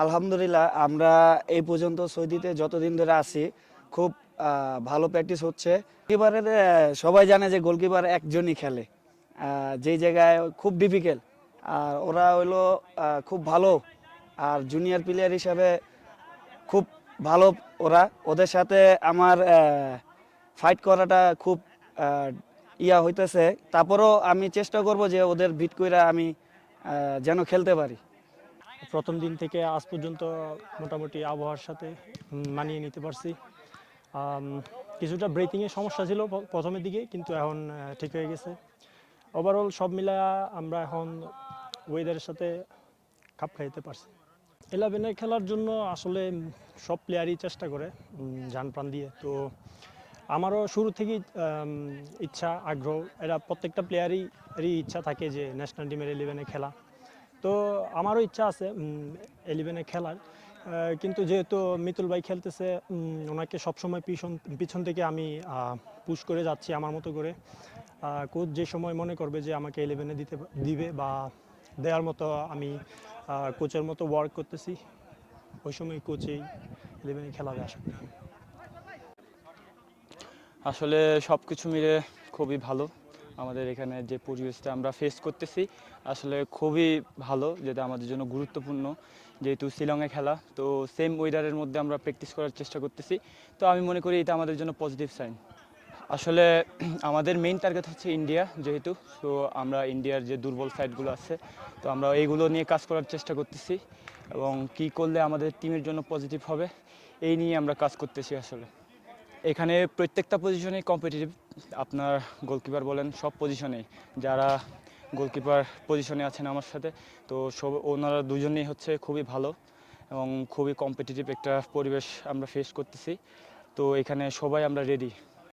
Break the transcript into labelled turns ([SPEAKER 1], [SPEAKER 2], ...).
[SPEAKER 1] আলহামদুলিল্লাহ আমরা এই পর্যন্ত সৌদিতে যতদিন ধরে আছি খুব ভালো প্র্যাকটিস হচ্ছে। গোলকিপারের সবাই জানে যে গোলকিপার একজনই খেলে, যেই জায়গায় খুব ডিফিকাল্ট। আর ওরা হইলো খুব ভালো, আর জুনিয়র প্লেয়ার হিসাবে খুব ভালো ওরা। ওদের সাথে আমার ফাইট করাটা খুব হইতেছে। তারপরও আমি চেষ্টা করব যে ওদের বিট কইরা আমি যেন খেলতে পারি।
[SPEAKER 2] প্রথম দিন থেকে আজ পর্যন্ত মোটামুটি আবহাওয়ার সাথে মানিয়ে নিতে পারছি। কিছুটা ব্রেথিংয়ের সমস্যা ছিল প্রথমের দিকে, কিন্তু এখন ঠিক হয়ে গেছে। ওভারঅল সব মিলায়া আমরা এখন ওয়েদারের সাথে খাপ খাইতে পারছি। 11-এ খেলার জন্য আসলে সব প্লেয়ারই চেষ্টা করে জান প্রাণ দিয়ে। তো আমারও শুরু থেকেই ইচ্ছা, আগ্রহ, এরা প্রত্যেকটা প্লেয়ারই ইচ্ছা থাকে যে ন্যাশনাল টিমের 11-এ খেলা। তো আমারও ইচ্ছা আছে 11-এ খেলার, কিন্তু যেহেতু মিতুল ভাই খেলতেছে, ওনাকে সবসময় পিছন থেকে আমি পুশ করে যাচ্ছি আমার মতো করে। কোচ যে সময় মনে করবে যে আমাকে 11-এ দিবে বা দেওয়ার মতো আমি কোচের মতো ওয়ার্ক করতেছি, ওই সময় কোচেই 11-এ খেলাবে আশা করি।
[SPEAKER 3] আসলে সব কিছু মিলে খুবই ভালো। আমাদের এখানে যে পরিবেশটা আমরা ফেস করতেছি আসলে খুবই ভালো, যেটা আমাদের জন্য গুরুত্বপূর্ণ। যেহেতু শিলংয়ে খেলা, তো সেম ওয়েদারের মধ্যে আমরা প্র্যাকটিস করার চেষ্টা করতেছি। তো আমি মনে করি এটা আমাদের জন্য পজিটিভ সাইন। আসলে আমাদের মেইন টার্গেট হচ্ছে ইন্ডিয়া, যেহেতু তো আমরা ইন্ডিয়ার যে দুর্বল সাইডগুলো আছে তো আমরা এইগুলো নিয়ে কাজ করার চেষ্টা করতেছি এবং কি করলে আমাদের টিমের জন্য পজিটিভ হবে এই নিয়ে আমরা কাজ করতেছি। আসলে এখানে প্রত্যেকটা পজিশনেই কম্পিটিটিভ, আপনার গোলকিপার বলেন সব পজিশনেই, যারা গোলকিপার পজিশনে আছেন আমার সাথে তো ওনারা দুজনেই হচ্ছে খুবই ভালো এবং খুবই কম্পিটিটিভ একটা পরিবেশ আমরা ফেস করতেছি। তো এখানে সবাই আমরা রেডি।